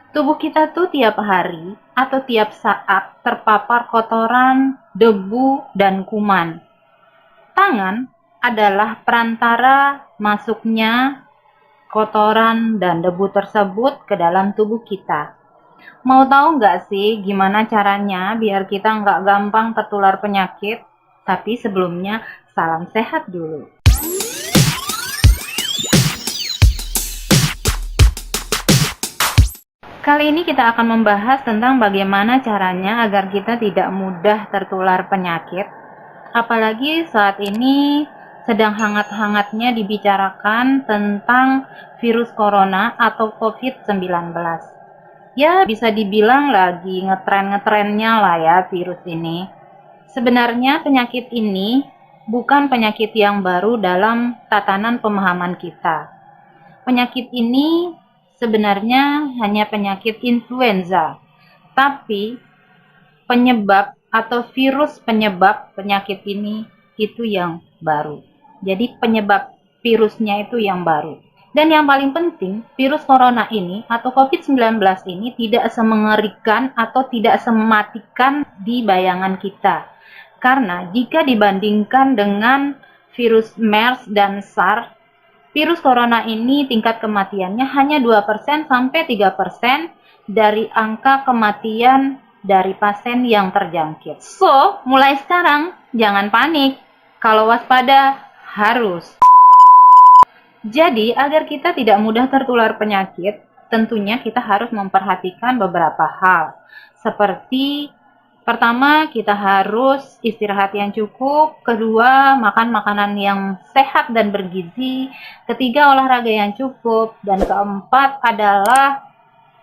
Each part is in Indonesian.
Tubuh kita tuh tiap hari atau tiap saat terpapar kotoran, debu, dan kuman. Tangan adalah perantara masuknya kotoran dan debu tersebut ke dalam tubuh kita. Mau tahu nggak sih gimana caranya biar kita nggak gampang tertular penyakit? Tapi sebelumnya, salam sehat dulu. Kali ini kita akan membahas tentang bagaimana caranya agar kita tidak mudah tertular penyakit. Apalagi saat ini sedang hangat-hangatnya dibicarakan tentang virus corona atau COVID-19. Ya, bisa dibilang lagi ngetren-ngetrennya lah ya virus ini. Sebenarnya penyakit ini bukan penyakit yang baru dalam tatanan pemahaman kita. Penyakit ini sebenarnya hanya penyakit influenza, tapi penyebab atau virus penyebab penyakit ini itu yang baru. Jadi penyebab virusnya itu yang baru. Dan yang paling penting, virus corona ini atau COVID-19 ini tidak semengerikan atau tidak sematikan di bayangan kita. Karena jika dibandingkan dengan virus MERS dan SARS, virus corona ini tingkat kematiannya hanya 2% sampai 3% dari angka kematian dari pasien yang terjangkit. So, mulai sekarang jangan panik. Kalau waspada harus. Jadi, agar kita tidak mudah tertular penyakit, tentunya kita harus memperhatikan beberapa hal. Seperti pertama, kita harus istirahat yang cukup. Kedua, makan makanan yang sehat dan bergizi. Ketiga, olahraga yang cukup. Dan keempat adalah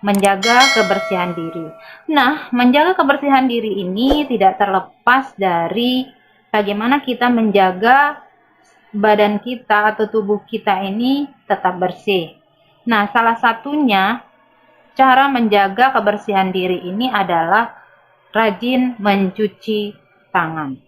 menjaga kebersihan diri. Nah, menjaga kebersihan diri ini tidak terlepas dari bagaimana kita menjaga badan kita atau tubuh kita ini tetap bersih. Nah, salah satunya cara menjaga kebersihan diri ini adalah rajin mencuci tangan.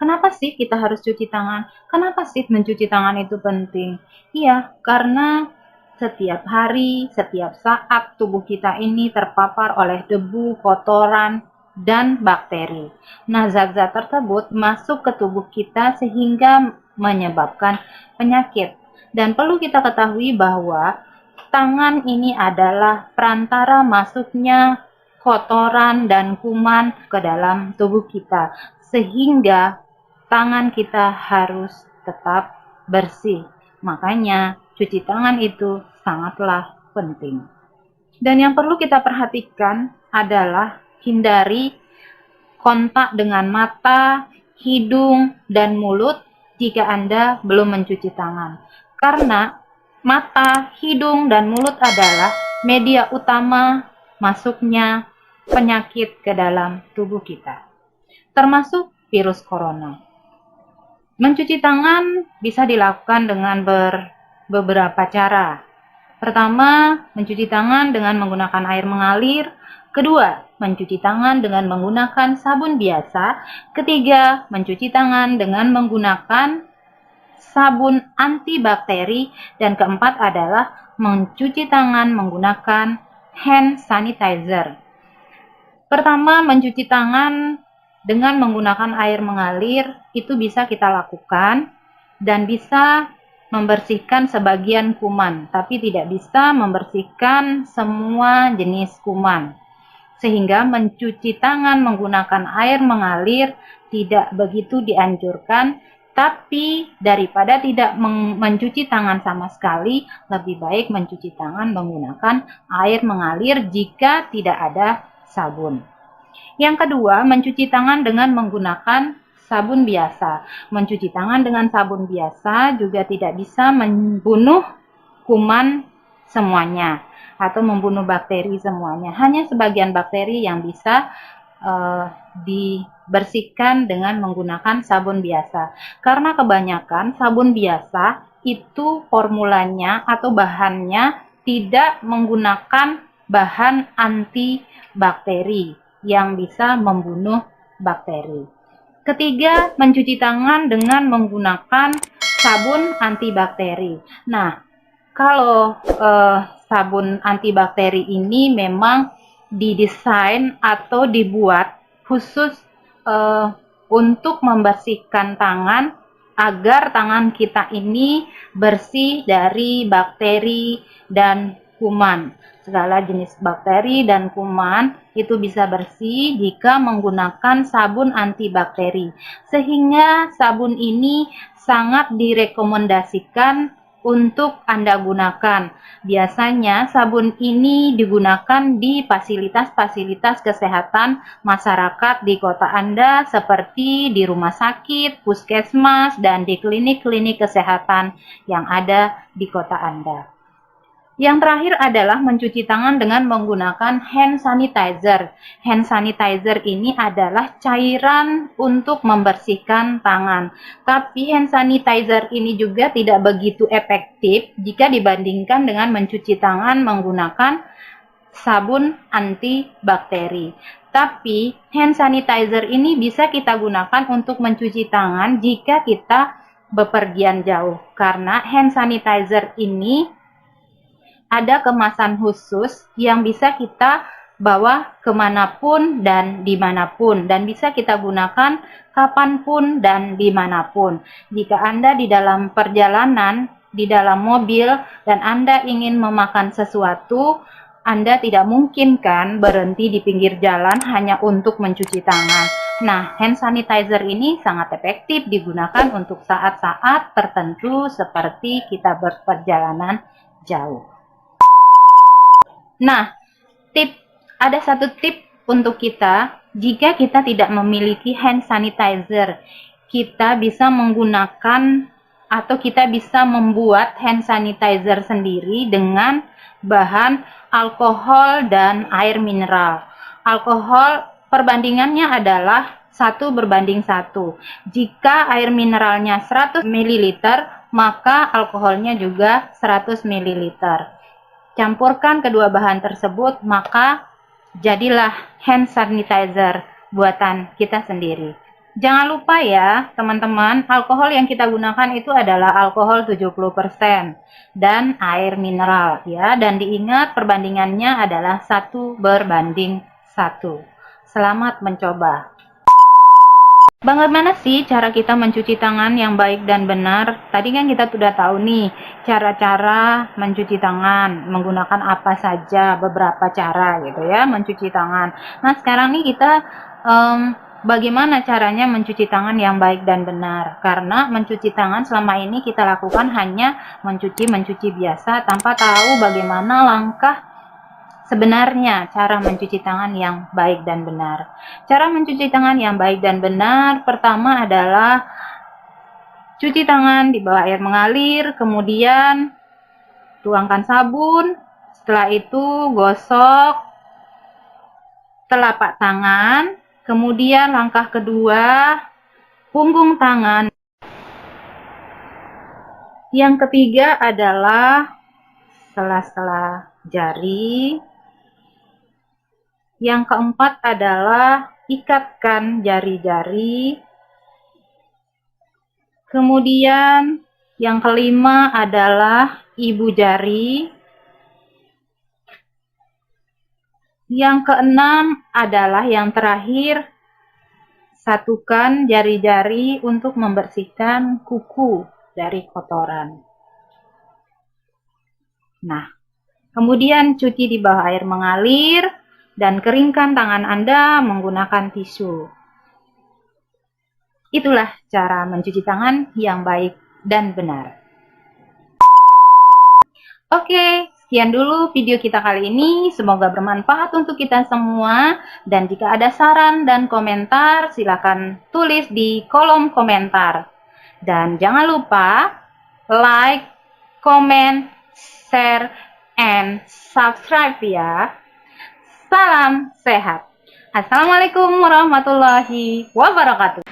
Kenapa sih kita harus cuci tangan? Kenapa sih mencuci tangan itu penting? Iya, karena setiap hari, setiap saat tubuh kita ini terpapar oleh debu, kotoran, dan bakteri. Nah, zat-zat tersebut masuk ke tubuh kita sehingga menyebabkan penyakit. Dan perlu kita ketahui bahwa tangan ini adalah perantara masuknya kotoran dan kuman ke dalam tubuh kita, sehingga tangan kita harus tetap bersih. Makanya cuci tangan itu sangatlah penting. Dan yang perlu kita perhatikan adalah hindari kontak dengan mata, hidung, dan mulut jika Anda belum mencuci tangan. Karena mata, hidung, dan mulut adalah media utama masuknya penyakit ke dalam tubuh kita, termasuk virus corona. Mencuci tangan bisa dilakukan dengan beberapa cara. Pertama, mencuci tangan dengan menggunakan air mengalir. Kedua, mencuci tangan dengan menggunakan sabun biasa. Ketiga, mencuci tangan dengan menggunakan sabun antibakteri. Dan keempat adalah mencuci tangan menggunakan hand sanitizer. Pertama, mencuci tangan dengan menggunakan air mengalir itu bisa kita lakukan dan bisa membersihkan sebagian kuman, tapi tidak bisa membersihkan semua jenis kuman. Sehingga mencuci tangan menggunakan air mengalir tidak begitu dianjurkan, tapi daripada tidak mencuci tangan sama sekali, lebih baik mencuci tangan menggunakan air mengalir jika tidak ada sabun. Yang kedua, mencuci tangan dengan menggunakan sabun biasa. Mencuci tangan dengan sabun biasa juga tidak bisa membunuh kuman semuanya atau membunuh bakteri semuanya. Hanya sebagian bakteri yang bisa dibersihkan dengan menggunakan sabun biasa. Karena kebanyakan sabun biasa itu formulanya atau bahannya tidak menggunakan bahan antibakteri yang bisa membunuh bakteri. Ketiga, mencuci tangan dengan menggunakan sabun antibakteri. Nah, kalau sabun antibakteri ini memang didesain atau dibuat khusus untuk membersihkan tangan agar tangan kita ini bersih dari bakteri dan kuman. Segala jenis bakteri dan kuman itu bisa bersih jika menggunakan sabun antibakteri. Sehingga sabun ini sangat direkomendasikan untuk Anda gunakan. Biasanya sabun ini digunakan di fasilitas-fasilitas kesehatan masyarakat di kota Anda seperti di rumah sakit, puskesmas, dan di klinik-klinik kesehatan yang ada di kota Anda. Yang terakhir adalah mencuci tangan dengan menggunakan hand sanitizer. Hand sanitizer ini adalah cairan untuk membersihkan tangan. Tapi hand sanitizer ini juga tidak begitu efektif jika dibandingkan dengan mencuci tangan menggunakan sabun antibakteri. Tapi hand sanitizer ini bisa kita gunakan untuk mencuci tangan jika kita bepergian jauh. Karena hand sanitizer ini ada kemasan khusus yang bisa kita bawa kemanapun dan dimanapun, dan bisa kita gunakan kapanpun dan dimanapun. Jika Anda di dalam perjalanan, di dalam mobil, dan Anda ingin memakan sesuatu, Anda tidak mungkin kan berhenti di pinggir jalan hanya untuk mencuci tangan. Nah, hand sanitizer ini sangat efektif digunakan untuk saat-saat tertentu seperti kita berperjalanan jauh. Nah, ada satu tip untuk kita. Jika kita tidak memiliki hand sanitizer, kita bisa menggunakan atau kita bisa membuat hand sanitizer sendiri dengan bahan alkohol dan air mineral. Alkohol perbandingannya adalah 1:1. Jika air mineralnya 100 ml, maka alkoholnya juga 100 ml. Campurkan kedua bahan tersebut, maka jadilah hand sanitizer buatan kita sendiri. Jangan lupa ya, teman-teman, alkohol yang kita gunakan itu adalah alkohol 70% dan air mineral ya, dan diingat perbandingannya adalah 1:1. Selamat mencoba. Bagaimana sih cara kita mencuci tangan yang baik dan benar? Tadi kan kita sudah tahu nih cara-cara mencuci tangan, menggunakan apa saja, beberapa cara gitu ya mencuci tangan. Nah sekarang nih kita bagaimana caranya mencuci tangan yang baik dan benar? Karena mencuci tangan selama ini kita lakukan hanya mencuci biasa tanpa tahu bagaimana langkah sebenarnya cara mencuci tangan yang baik dan benar. Cara mencuci tangan yang baik dan benar pertama adalah cuci tangan di bawah air mengalir, kemudian tuangkan sabun, setelah itu gosok telapak tangan, kemudian langkah kedua punggung tangan. Yang ketiga adalah sela-sela jari. Yang keempat adalah ikatkan jari-jari. Kemudian yang kelima adalah ibu jari. Yang keenam adalah yang terakhir, satukan jari-jari untuk membersihkan kuku dari kotoran. Nah, kemudian cuci di bawah air mengalir dan keringkan tangan Anda menggunakan tisu. Itulah cara mencuci tangan yang baik dan benar. Oke, sekian dulu video kita kali ini. Semoga bermanfaat untuk kita semua. Dan jika ada saran dan komentar, silakan tulis di kolom komentar. Dan jangan lupa like, comment, share, and subscribe ya. Salam sehat. Assalamualaikum warahmatullahi wabarakatuh.